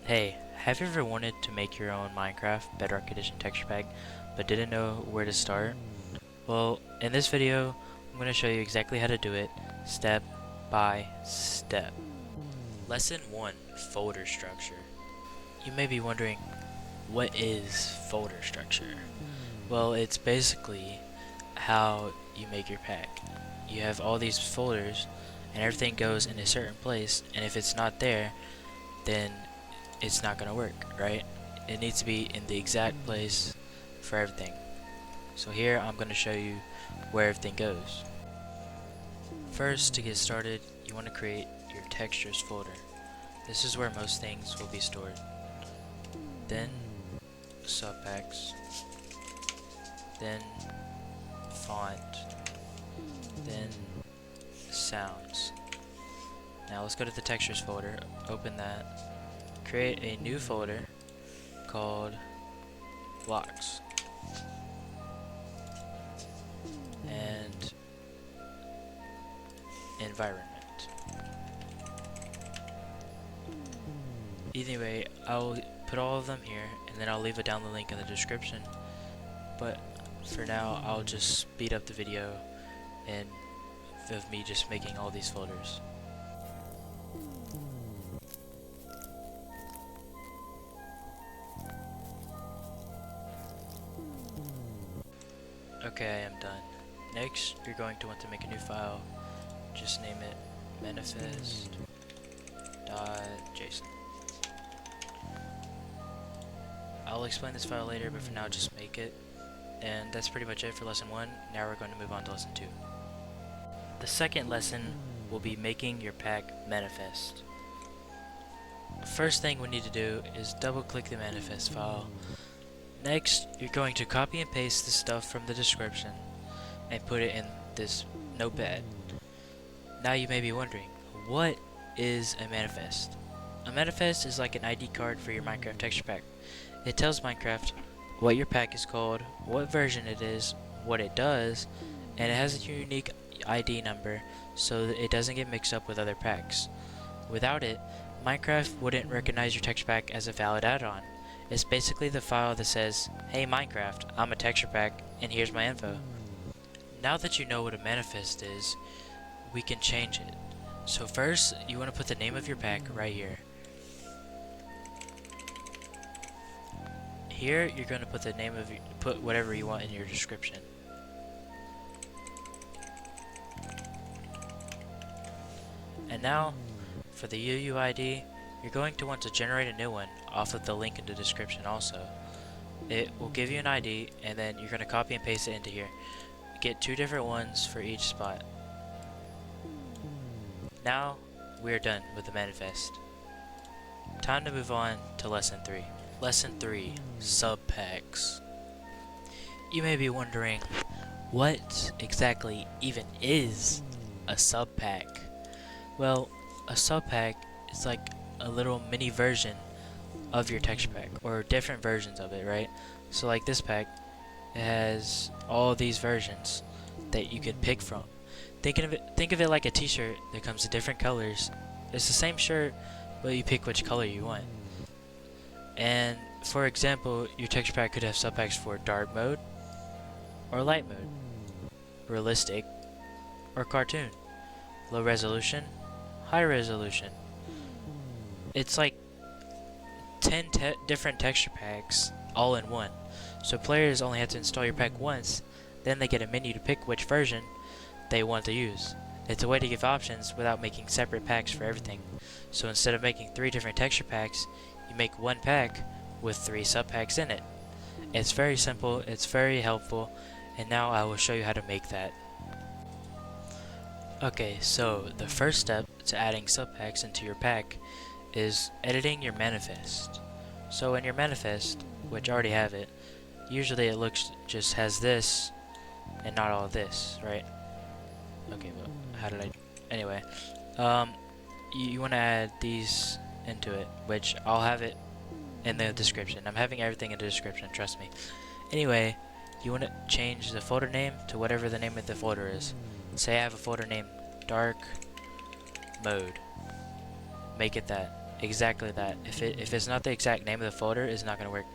Hey, have you ever wanted to make your own Minecraft Bedrock Edition texture pack, but didn't know where to start? Well, in this video, I'm going to show you exactly how to do it, step by step. Lesson 1, Folder Structure. You may be wondering, what is folder structure? Well, it's basically how you make your pack. You have all these folders, and everything goes in a certain place, and if it's not there, then it's not gonna work, right? It needs to be in the exact place for everything. So here I'm gonna show you where everything goes. First, to get started, you want to create your textures folder. This is where most things will be stored. Then Subpacks, then font, then sounds. Now let's go to the textures folder, open that, create a new folder called blocks, and environment. Anyway, I'll put all of them here, and then I'll leave a download link in the description, but for now I'll just speed up the video and of me just making all these folders. Okay, I am done. Next, you're going to want to make a new file. Just name it manifest.json. I'll explain this file later, but for now just make it. And that's pretty much it for lesson 1. Now we're going to move on to lesson 2. The second lesson will be making your pack manifest. First thing we need to do is double click the manifest file. Next, you're going to copy and paste the stuff from the description and put it in this notepad. Now you may be wondering, what is a manifest? A manifest is like an ID card for your Minecraft texture pack. It tells Minecraft what your pack is called, what version it is, what it does, and it has a unique ID number so that it doesn't get mixed up with other packs. Without it, Minecraft wouldn't recognize your texture pack as a valid add-on. It's basically the file that says, hey Minecraft, I'm a texture pack, and here's my info. Now that you know what a manifest is, we can change it. So first, you want to put the name of your pack right here. Here, you're going to put the name of put whatever you want in your description. And now, for the UUID, you're going to want to generate a new one off of the link in the description also. It will give you an ID, and then you're going to copy and paste it into here. Get 2 different ones for each spot. Now, we are done with the manifest. Time to move on to lesson 3. Lesson 3, Subpacks. You may be wondering, what exactly even is a subpack? Well, a subpack is like a little mini version of your texture pack, or different versions of it, right? So like this pack, it has all these versions that you can pick from. Think of it like a t-shirt that comes in different colors. It's the same shirt, but you pick which color you want. And for example, your texture pack could have subpacks for dark mode, or light mode, realistic, or cartoon, low resolution, high resolution. It's like 10 different texture packs all in one. So players only have to install your pack once, then they get a menu to pick which version they want to use. It's a way to give options without making separate packs for everything. So instead of making 3 different texture packs, you make one pack with 3 subpacks in it. It's very simple, it's very helpful, and now I will show you how to make that. Okay, so the first step to adding subpacks into your pack is editing your manifest. So in your manifest, which I already have it, usually it just has this and not all of this, right? Okay, but how did I... Anyway, you want to add these into it, which I'll have it in the description. I'm having everything in the description, trust me. Anyway, you want to change the folder name to whatever the name of the folder is. Say I have a folder named dark mode. Make it that. exactly that. If it's not the exact name of the folder, it's not gonna work.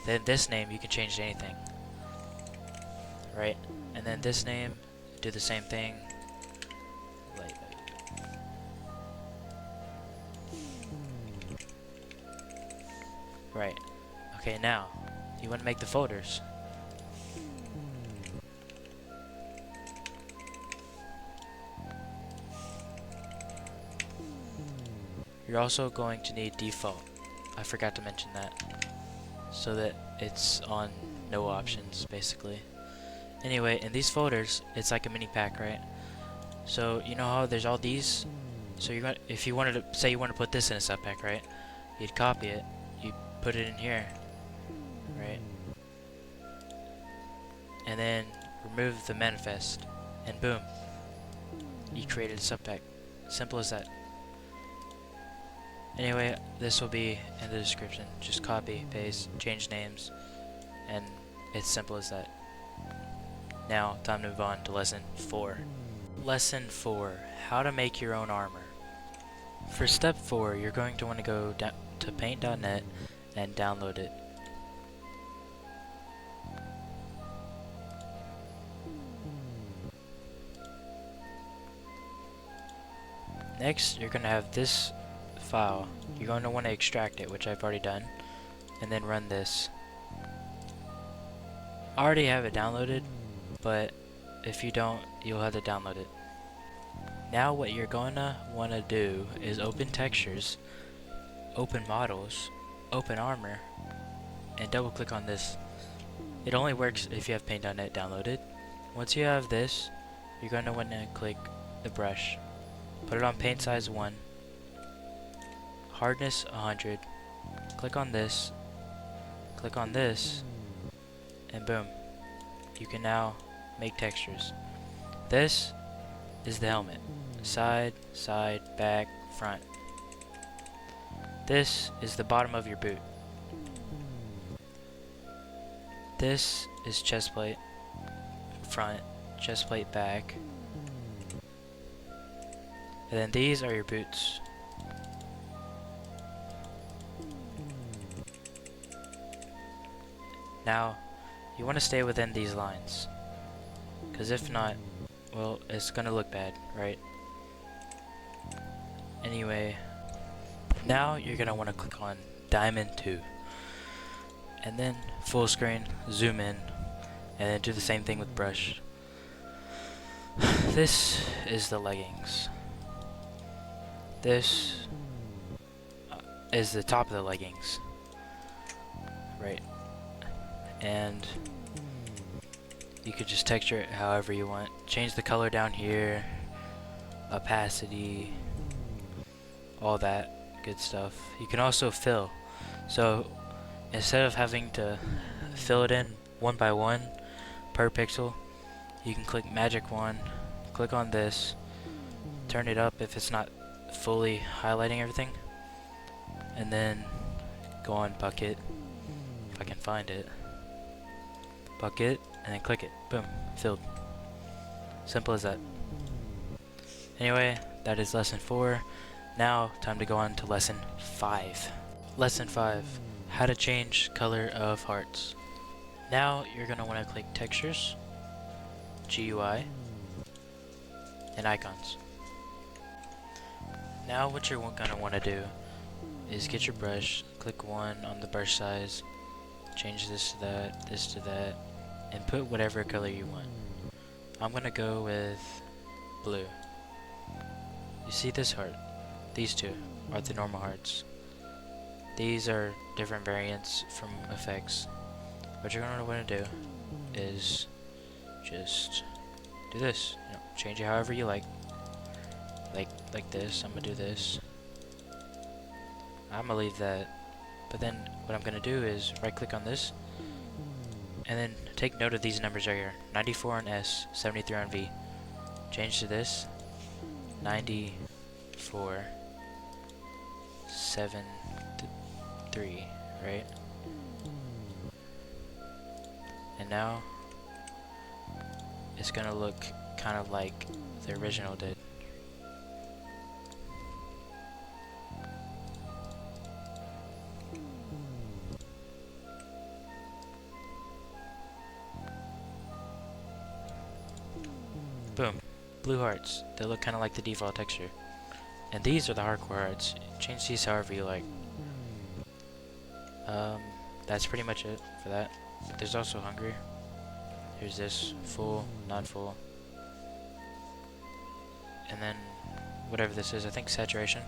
Then this name you can change to anything, right? And then this name, do the same thing. Right. Okay, now you want to make the folders. You're also going to need default. I forgot to mention that. So that it's on no options, basically. Anyway, in these folders, it's like a mini pack, right? So you know how there's all these? So you're gonna, if you wanted to, say you want to put this in a subpack, right? You'd copy it, you put it in here, right? And then remove the manifest, and boom, you created a subpack. Simple as that. Anyway, this will be in the description. Just copy, paste, change names, and it's simple as that. Now, time to move on to lesson 4. Lesson 4, how to make your own armor. For step 4, you're going to want to go down to paint.net and download it. Next, you're going to have this file. You're going to want to extract it, which I've already done, and then run this. I already have it downloaded, but if you don't, you'll have to download it. Now what you're going to want to do is open textures, open models, open armor, and double click on this. It only works if you have paint.net downloaded. Once you have this, you're going to want to click the brush. Put it on paint size 1. Hardness 100. Click on this, and boom, you can now make textures. This is the helmet. Side, side, back, front. This is the bottom of your boot. This is chest plate front, chest plate back. And then these are your boots. Now, you want to stay within these lines, because if not, well, it's gonna look bad, right? Anyway, now you're gonna want to click on Diamond 2, and then full screen, zoom in, and then do the same thing with brush. This is the leggings. This is the top of the leggings, right? And you could just texture it however you want. Change the color down here, opacity, all that good stuff. You can also fill. So instead of having to fill it in one by one per pixel, you can click magic wand, click on this, turn it up if it's not fully highlighting everything, and then go on bucket, if I can find it. Bucket, and then click it. Boom. Filled. Simple as that. Anyway, that is lesson 4. Now, time to go on to lesson 5. Lesson 5. How to change color of hearts. Now, you're going to want to click Textures, GUI, and Icons. Now, what you're going to want to do is get your brush, click 1 on the brush size, change this to that, and put whatever color you want. I'm gonna go with blue. You see this heart? These two are the normal hearts. These are different variants from effects. What you're gonna want to do is just do this. You know, change it however you like. Like this. I'm gonna do this. I'm gonna leave that. But then what I'm gonna do is right click on this, and then take note of these numbers right here. 94 on S, 73 on V. Change to this. 94, 7, 3, right? And now it's gonna look kind of like the original did. Boom. Blue hearts. They look kind of like the default texture. And these are the hardcore hearts. Change these however you like. That's pretty much it for that. But there's also hungry. Here's this, full, non-full. And then, whatever this is, I think saturation.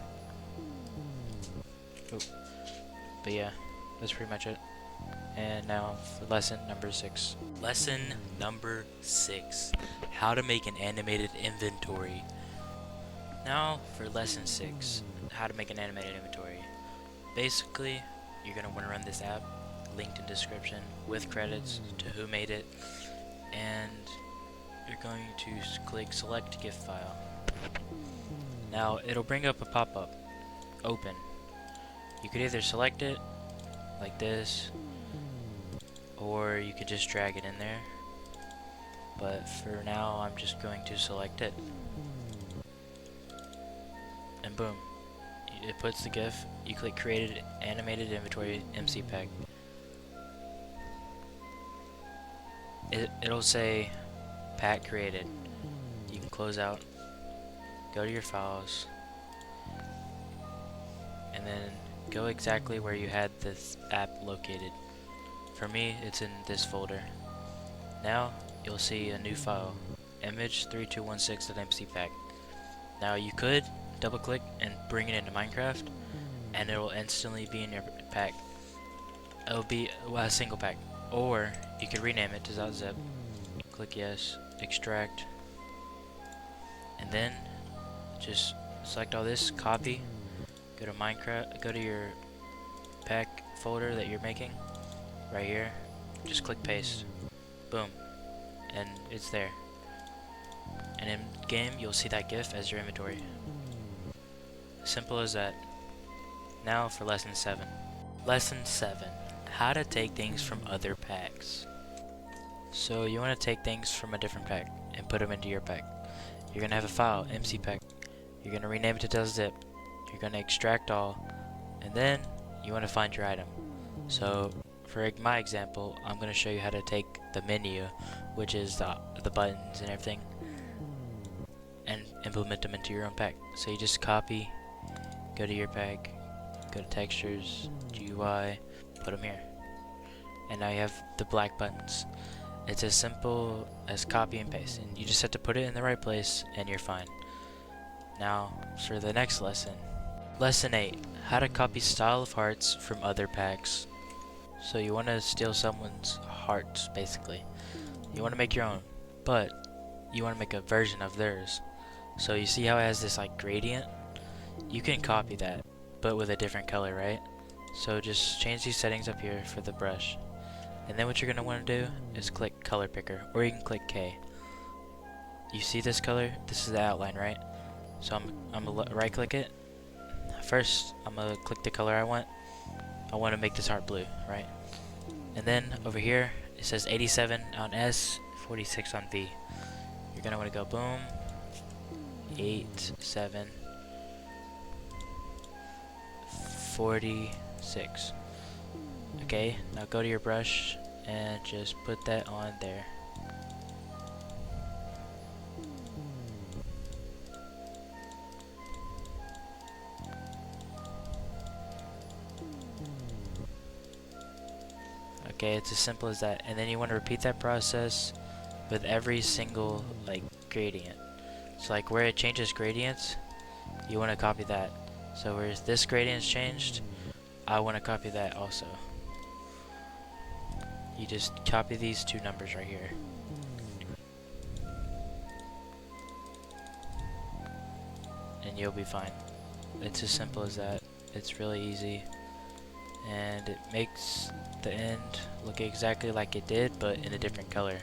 Oop. But yeah, that's pretty much it. And now for lesson number 6. Lesson number 6. How to make an animated inventory. Now for lesson 6. How to make an animated inventory. Basically, you're going to want to run this app, linked in description, with credits to who made it. And you're going to click select GIF file. Now it'll bring up a pop-up, open. You could either select it like this, or you could just drag it in there. But for now, I'm just going to select it. And boom, it puts the GIF. You click created animated inventory MCBE. It'll say pack created. You can close out, go to your files, and then go exactly where you had this app located. For me, it's in this folder. Now you'll see a new file, image3216.mcpack. Now you could double click and bring it into Minecraft, and it will instantly be in your pack. It'll be a single pack. Or you could rename it to .zip. Click yes, extract, and then just select all this, copy, go to Minecraft, go to your pack folder that you're making, right here, just click paste, boom, and it's there. And in game, you'll see that GIF as your inventory. Simple as that. Now for lesson 7. Lesson 7. How to take things from other packs. So you want to take things from a different pack and put them into your pack. You're going to have a file, MCBE. You're going to rename it to .zip. You're going to extract all, and then you want to find your item. So for my example, I'm going to show you how to take the menu, which is the buttons and everything, and implement them into your own pack. So you just copy, go to your pack, go to textures, GUI, put them here. And now you have the black buttons. It's as simple as copy and paste, and you just have to put it in the right place and you're fine. Now for the next lesson. Lesson 8. How to copy style of hearts from other packs. So you want to steal someone's hearts, basically. You want to make your own, but you want to make a version of theirs. So you see how it has this like gradient? You can copy that, but with a different color, right? So just change these settings up here for the brush. And then what you're going to want to do is click color picker, or you can click K. You see this color? This is the outline, right? So I'm going to right click it. First, I'm going to click the color I want. I want to make this heart blue, right? And then over here, it says 87 on S, 46 on V. You're going to want to go boom, 8, 7, 46. Okay, now go to your brush and just put that on there. Okay, it's as simple as that. And then you want to repeat that process with every single like gradient. So like where it changes gradients, you want to copy that. So where this gradient's changed, I want to copy that also. You just copy these two numbers right here. And you'll be fine. It's as simple as that. It's really easy. And it makes the end look exactly like it did, but in a different color.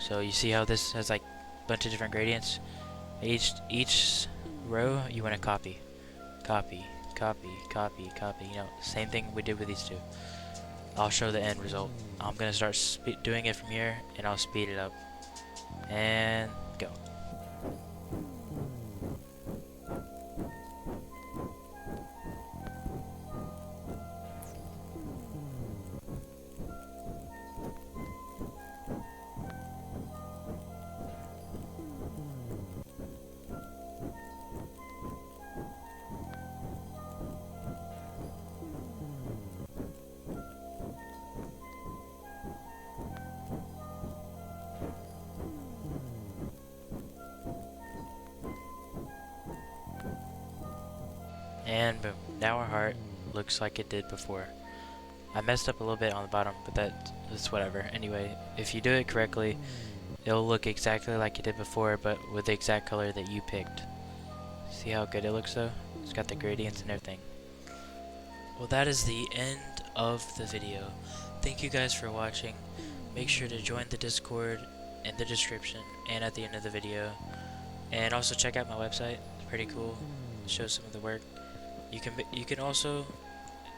So you see how this has like a bunch of different gradients? Each row you want to copy. Copy, copy, copy, copy. You know, same thing we did with these two. I'll show the end result. I'm gonna start doing it from here, and I'll speed it up. And go. And boom, now our heart looks like it did before. I messed up a little bit on the bottom, but that's whatever. Anyway, if you do it correctly, it'll look exactly like it did before, but with the exact color that you picked. See how good it looks though? It's got the gradients and everything. Well, that is the end of the video. Thank you guys for watching. Make sure to join the Discord in the description and at the end of the video. And also check out my website. It's pretty cool. It shows some of the work. You can also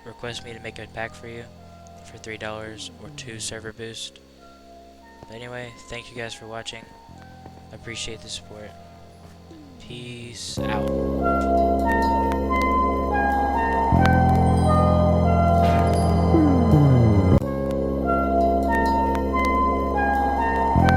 request me to make a pack for you for $3 or 2 server boost. But anyway, thank you guys for watching. I appreciate the support. Peace out.